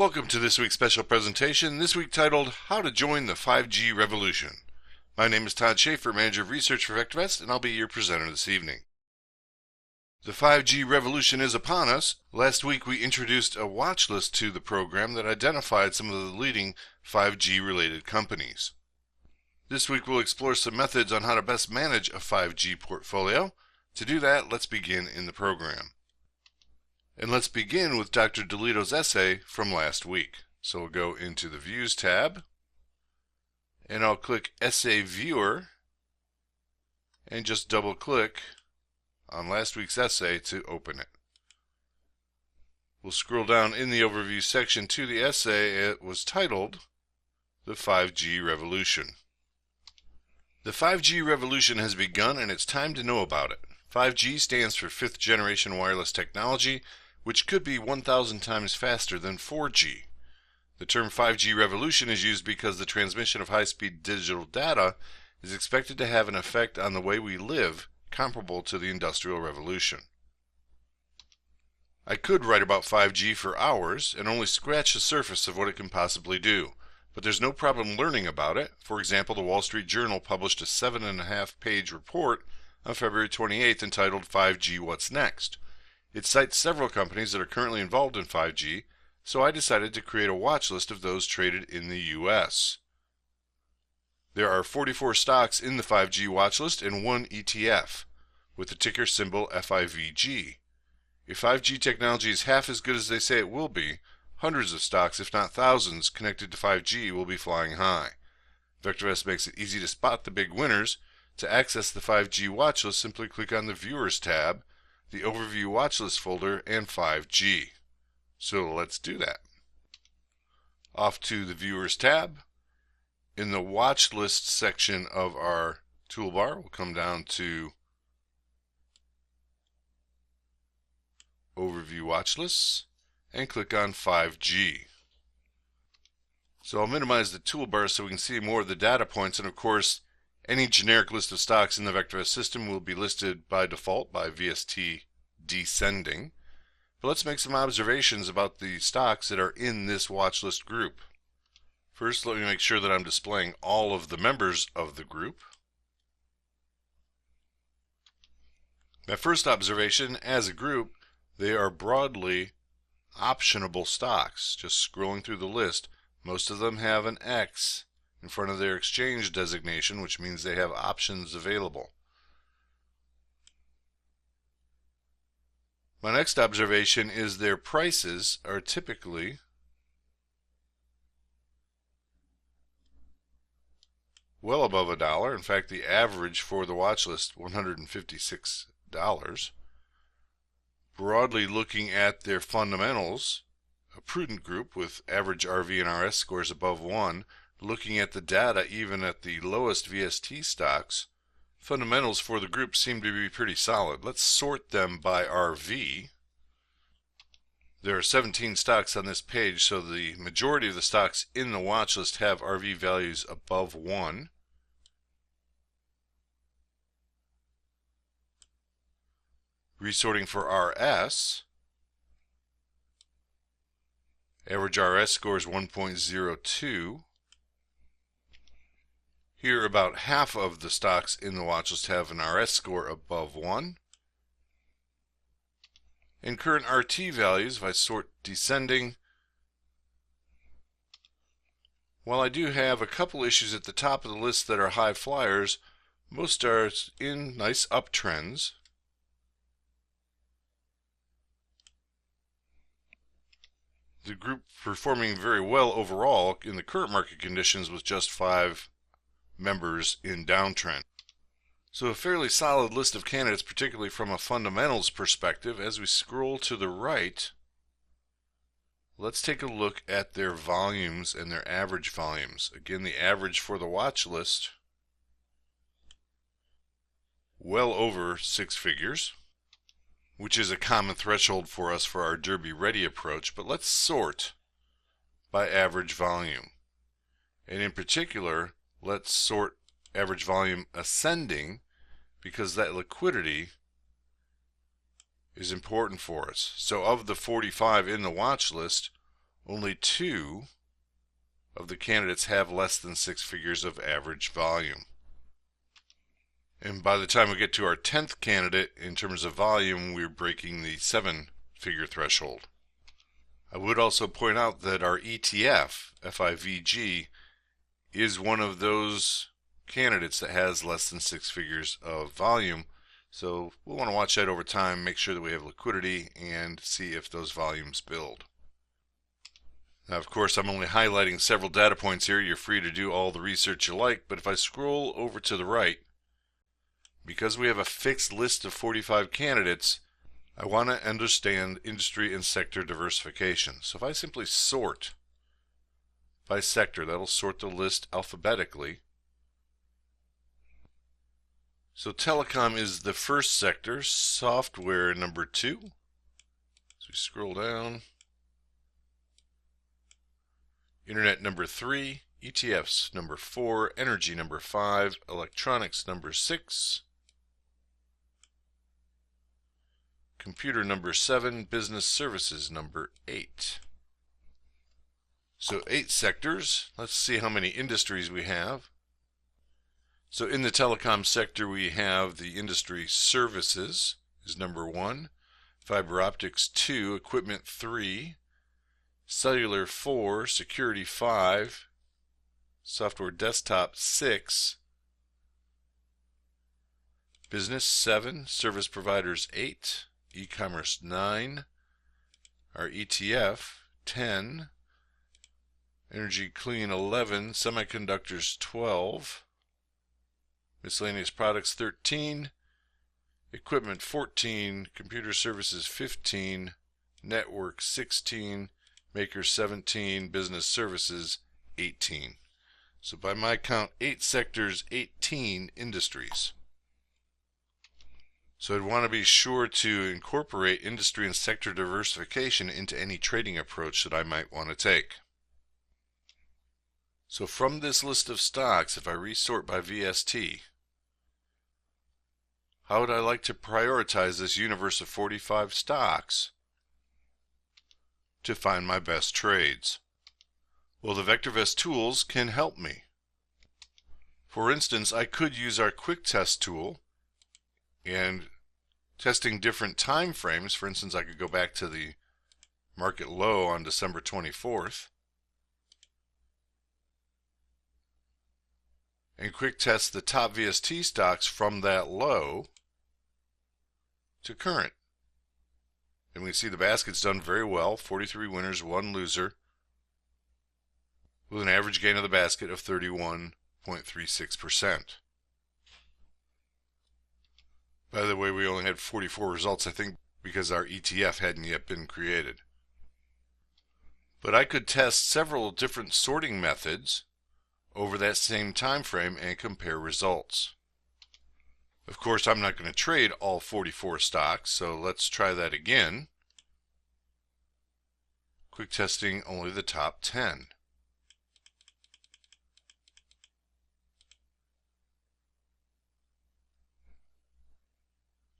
Welcome to this week's special presentation, this week titled, How to Join the 5G Revolution. My name is Todd Shaffer, Manager of Research for VectorVest, and I'll be your presenter this evening. The 5G revolution is upon us. Last week we introduced a watch list to the program that identified some of the leading 5G related companies. This week we'll explore some methods on how to best manage a 5G portfolio. To do that, let's begin in the program. And let's begin with Dr. DeLito's essay from last week. So we'll go into the Views tab, and I'll click Essay Viewer, and just double click on last week's essay to open it. We'll scroll down in the overview section to the essay. It was titled, The 5G Revolution. The 5G revolution has begun, and it's time to know about it. 5G stands for fifth generation wireless technology, which could be 1,000 times faster than 4G. The term 5G revolution is used because the transmission of high-speed digital data is expected to have an effect on the way we live comparable to the Industrial Revolution. I could write about 5G for hours and only scratch the surface of what it can possibly do, but there's no problem learning about it. For example, the Wall Street Journal published a 7.5-page report on February 28th entitled 5G What's Next? It cites several companies that are currently involved in 5G, so I decided to create a watch list of those traded in the U.S. There are 44 stocks in the 5G watch list and one ETF, with the ticker symbol FIVG. If 5G technology is half as good as they say it will be, hundreds of stocks, if not thousands, connected to 5G will be flying high. VectorVest makes it easy to spot the big winners. To access the 5G watch list, simply click on the Viewers tab, the Overview Watchlist folder, and 5G. So let's do that. Off to the Viewers tab. In the Watch List section of our toolbar, we'll come down to Overview Watchlists and click on 5G. So I'll minimize the toolbar so we can see more of the data points, and of course any generic list of stocks in the VectorVest system will be listed by default by VST descending. But let's make some observations about the stocks that are in this watch list group. First, let me make sure that I'm displaying all of the members of the group. My first observation, as a group, they are broadly optionable stocks. Just scrolling through the list, most of them have an X in front of their exchange designation, which means they have options available. My next observation is their prices are typically well above $1. In fact, the average for the watch list, $156. Broadly looking at their fundamentals, a prudent group with average RV and RS scores above 1. Looking at the data, even at the lowest VST stocks, fundamentals for the group seem to be pretty solid. Let's sort them by RV. There are 17 stocks on this page, so the majority of the stocks in the watch list have RV values above 1. Resorting for RS, average RS score is 1.02. Here, about half of the stocks in the watch list have an RS score above 1. In current RT values, if I sort descending, while I do have a couple issues at the top of the list that are high flyers, most are in nice uptrends. The group performing very well overall in the current market conditions with just 5 members in downtrend. So a fairly solid list of candidates, particularly from a fundamentals perspective. As we scroll to the right, let's take a look at their volumes and their average volumes. Again, the average for the watch list, well over 6 figures, which is a common threshold for us for our Derby Ready approach. But let's sort by average volume. And in particular, let's sort average volume ascending, because that liquidity is important for us. So of the 45 in the watch list, only 2 of the candidates have less than 6 figures of average volume. And by the time we get to our 10th candidate, in terms of volume, we're breaking the 7-figure threshold. I would also point out that our ETF, FIVG, is one of those candidates that has less than 6 figures of volume. So we'll want to watch that over time, make sure that we have liquidity, and see if those volumes build. Now, of course, I'm only highlighting several data points here. You're free to do all the research you like, but if I scroll over to the right, because we have a fixed list of 45 candidates, I want to understand industry and sector diversification. So if I simply sort by sector, that'll sort the list alphabetically. So telecom is the first sector, software number 2. So we scroll down. Internet number 3, ETFs number 4, energy number 5, electronics number 6, computer number 7, business services number 8. So 8 sectors. Let's see how many industries we have. So in the telecom sector we have the industry services is number 1, fiber optics 2, equipment 3, cellular 4, security 5, software desktop 6, business 7, service providers 8, e-commerce 9, our ETF 10, energy clean 11, semiconductors 12, miscellaneous products 13, equipment 14, computer services 15, network 16, maker 17, business services 18. So by my count, 8 sectors, 18 industries. So I'd want to be sure to incorporate industry and sector diversification into any trading approach that I might want to take. So from this list of stocks, if I resort by VST, how would I like to prioritize this universe of 45 stocks to find my best trades? Well, the VectorVest tools can help me. For instance, I could use our quick test tool and testing different time frames. For instance, I could go back to the market low on December 24th and quick test the top VST stocks from that low to current. And we can see the basket's done very well, 43 winners, 1 loser, with an average gain of the basket of 31.36%. By the way, we only had 44 results, I think, because our ETF hadn't yet been created. But I could test several different sorting methods over that same time frame and compare results. Of course, I'm not going to trade all 44 stocks, so let's try that again. Quick testing only the top 10.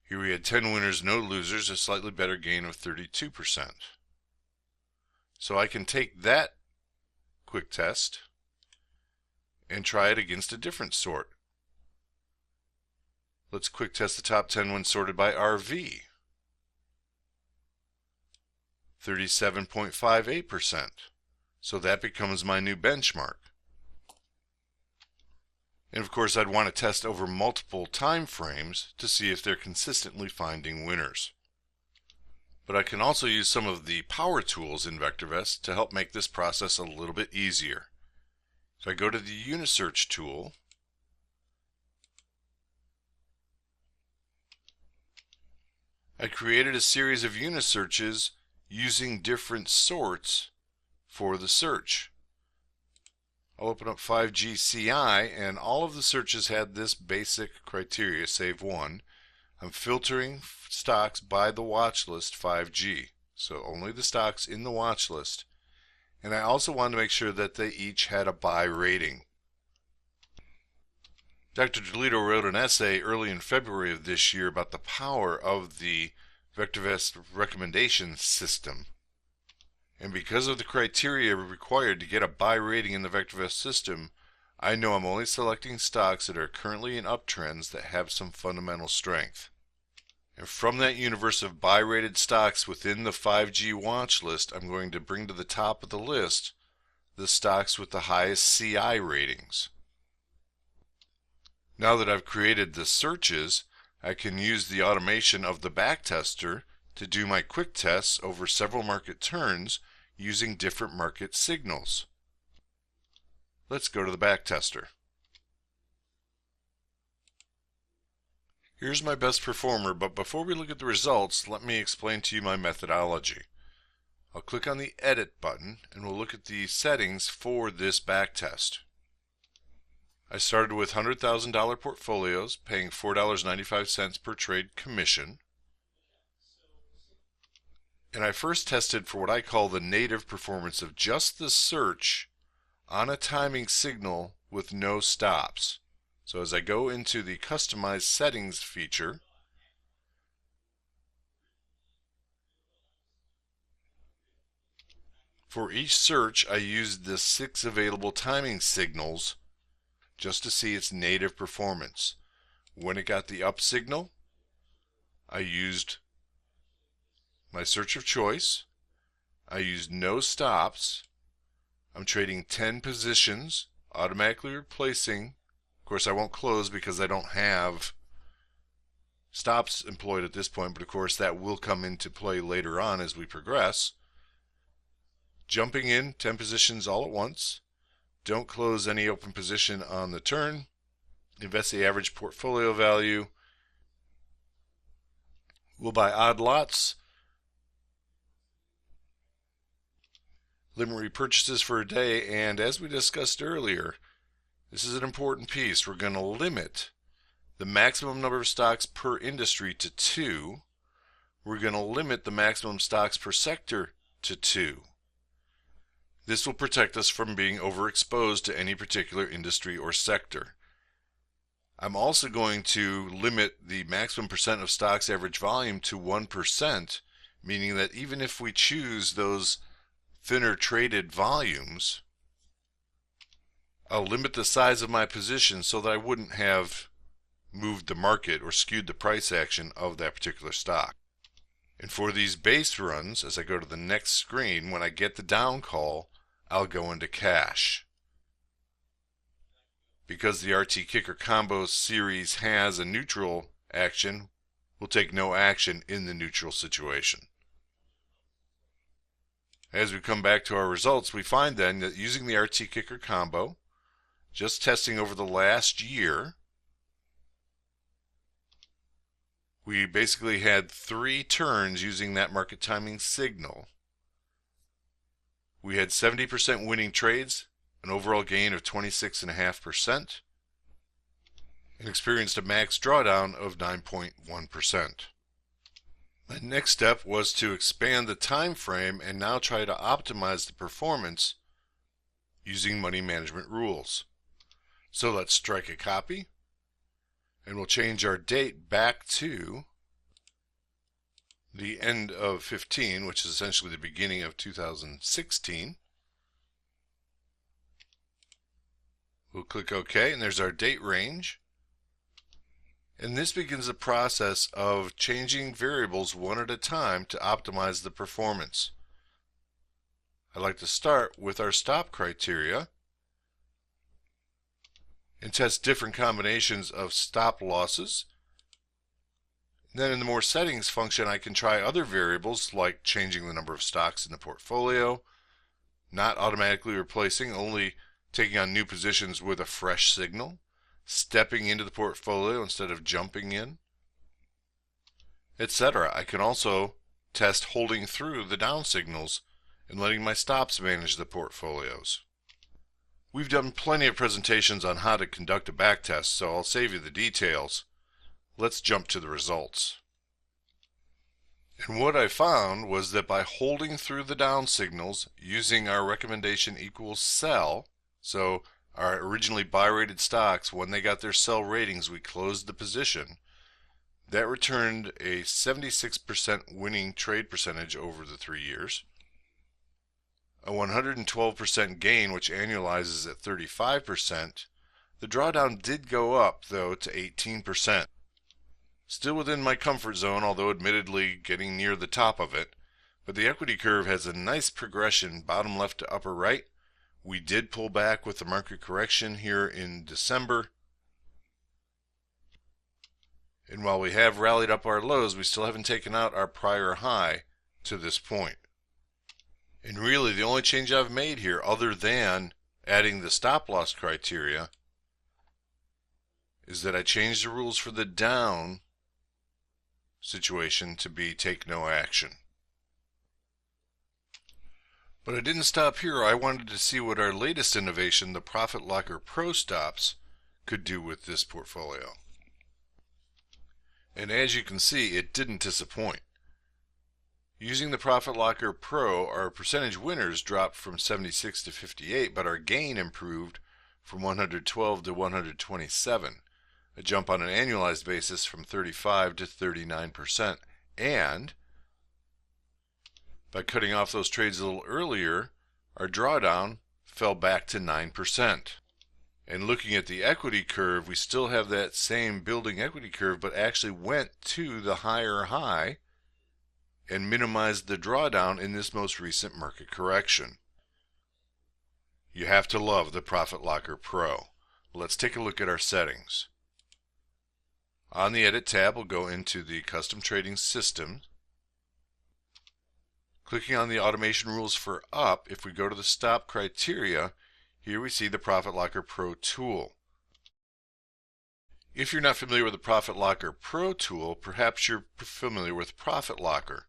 Here we had 10 winners, no losers, a slightly better gain of 32%. So I can take that quick test and try it against a different sort. Let's quick test the top 10 when sorted by RV. 37.58%. So that becomes my new benchmark. And of course, I'd want to test over multiple time frames to see if they're consistently finding winners. But I can also use some of the power tools in VectorVest to help make this process a little bit easier. So I go to the Unisearch tool, I created a series of Unisearches using different sorts for the search. I'll open up 5GCI, and all of the searches had this basic criteria, save one. I'm filtering stocks by the watch list 5G, so only the stocks in the watch list. And I also wanted to make sure that they each had a buy rating. Dr. DeLito wrote an essay early in February of this year about the power of the VectorVest recommendation system. And because of the criteria required to get a buy rating in the VectorVest system, I know I'm only selecting stocks that are currently in uptrends that have some fundamental strength. And from that universe of buy rated stocks within the 5G watch list, I'm going to bring to the top of the list the stocks with the highest CI ratings. Now that I've created the searches, I can use the automation of the backtester to do my quick tests over several market turns using different market signals. Let's go to the backtester. Here's my best performer, but before we look at the results, let me explain to you my methodology. I'll click on the Edit button and we'll look at the settings for this backtest. I started with $100,000 portfolios, paying $4.95 per trade commission. And I first tested for what I call the native performance of just the search on a timing signal with no stops. So as I go into the Customize Settings feature, for each search I used the 6 available timing signals just to see its native performance. When it got the up signal, I used my search of choice. I used no stops. I'm trading 10 positions, automatically replacing. Of course, I won't close because I don't have stops employed at this point, but of course that will come into play later on as we progress. Jumping in 10 positions all at once. Don't close any open position on the turn. Invest the average portfolio value. We'll buy odd lots. Limit repurchases for a day, and as we discussed earlier, this is an important piece. We're going to limit the maximum number of stocks per industry to 2. We're going to limit the maximum stocks per sector to 2. This will protect us from being overexposed to any particular industry or sector. I'm also going to limit the maximum percent of stocks average volume to 1%, meaning that even if we choose those thinner traded volumes, I'll limit the size of my position so that I wouldn't have moved the market or skewed the price action of that particular stock. And for these base runs, as I go to the next screen, when I get the down call, I'll go into cash. Because the RT Kicker Combo series has a neutral action, we'll take no action in the neutral situation. As we come back to our results, we find then that using the RT Kicker Combo, just testing over the last year, we basically had 3 turns using that market timing signal. We had 70% winning trades, an overall gain of 26.5%, and experienced a max drawdown of 9.1%. My next step was to expand the time frame and now try to optimize the performance using money management rules. So let's strike a copy, and we'll change our date back to the end of 15, which is essentially the beginning of 2016. We'll click OK, and there's our date range. And this begins the process of changing variables one at a time to optimize the performance. I like to start with our stop criteria and test different combinations of stop losses. Then in the more settings function, I can try other variables like changing the number of stocks in the portfolio, not automatically replacing, only taking on new positions with a fresh signal, stepping into the portfolio instead of jumping in, etc. I can also test holding through the down signals and letting my stops manage the portfolios. We've done plenty of presentations on how to conduct a backtest, so I'll save you the details. Let's jump to the results. And what I found was that by holding through the down signals using our recommendation equals sell, so our originally buy rated stocks, when they got their sell ratings, we closed the position. That returned a 76% winning trade percentage over the 3 years. a 112% gain, which annualizes at 35%. The drawdown did go up, though, to 18%. Still within my comfort zone, although admittedly getting near the top of it. But the equity curve has a nice progression, bottom left to upper right. We did pull back with the market correction here in December. And while we have rallied up our lows, we still haven't taken out our prior high to this point. And really, the only change I've made here, other than adding the stop loss criteria, is that I changed the rules for the down situation to be take no action. But I didn't stop here. I wanted to see what our latest innovation, the Profit Locker Pro Stops, could do with this portfolio. And as you can see, it didn't disappoint. Using the Profit Locker Pro, our percentage winners dropped from 76 to 58, but our gain improved from 112 to 127, a jump on an annualized basis from 35 to 39%. And by cutting off those trades a little earlier, our drawdown fell back to 9%. And looking at the equity curve, we still have that same building equity curve, but actually went to the higher high and minimized the drawdown in this most recent market correction. You have to love the Profit Locker Pro. Let's take a look at our settings. On the Edit tab, we'll go into the Custom Trading System. Clicking on the Automation Rules for Up, if we go to the Stop criteria, here we see the Profit Locker Pro tool. If you're not familiar with the Profit Locker Pro tool, perhaps you're familiar with Profit Locker.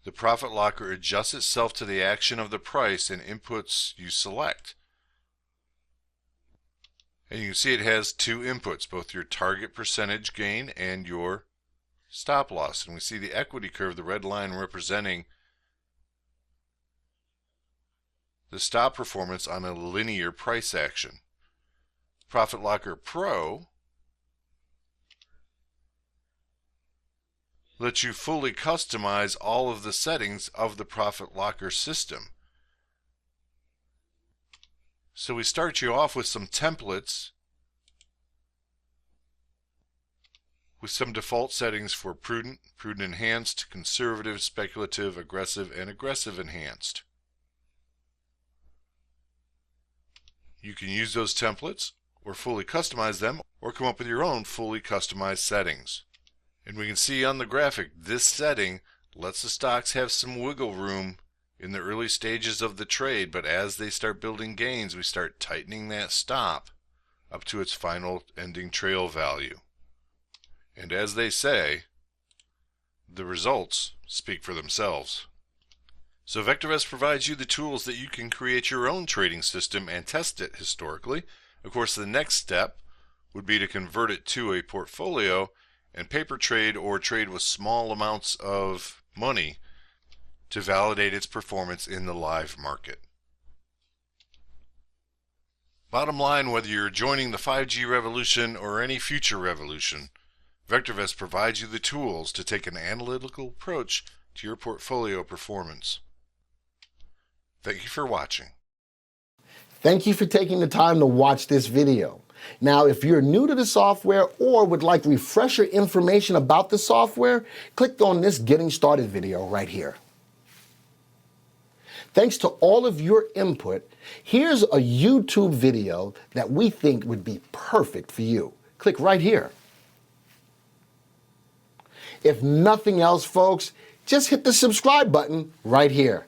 The Profit Locker adjusts itself to the action of the price and inputs you select. And you can see it has two inputs, both your target percentage gain and your stop loss. And we see the equity curve, the red line representing the stop performance on a linear price action. Profit Locker Pro lets you fully customize all of the settings of the Profit Locker system. So we start you off with some templates with some default settings for prudent, prudent enhanced, conservative, speculative, aggressive, and aggressive enhanced. You can use those templates or fully customize them or come up with your own fully customized settings. And we can see on the graphic, this setting lets the stocks have some wiggle room in the early stages of the trade, but as they start building gains, we start tightening that stop up to its final ending trail value. And as they say, the results speak for themselves. So VectorVest provides you the tools that you can create your own trading system and test it historically. Of course, the next step would be to convert it to a portfolio and paper trade or trade with small amounts of money to validate its performance in the live market. Bottom line, whether you're joining the 5G revolution or any future revolution, VectorVest provides you the tools to take an analytical approach to your portfolio performance. Thank you for watching. Thank you for taking the time to watch this video. Now, if you're new to the software or would like refresher information about the software, click on this Getting Started video right here. Thanks to all of your input, here's a YouTube video that we think would be perfect for you. Click right here. If nothing else, folks, just hit the subscribe button right here.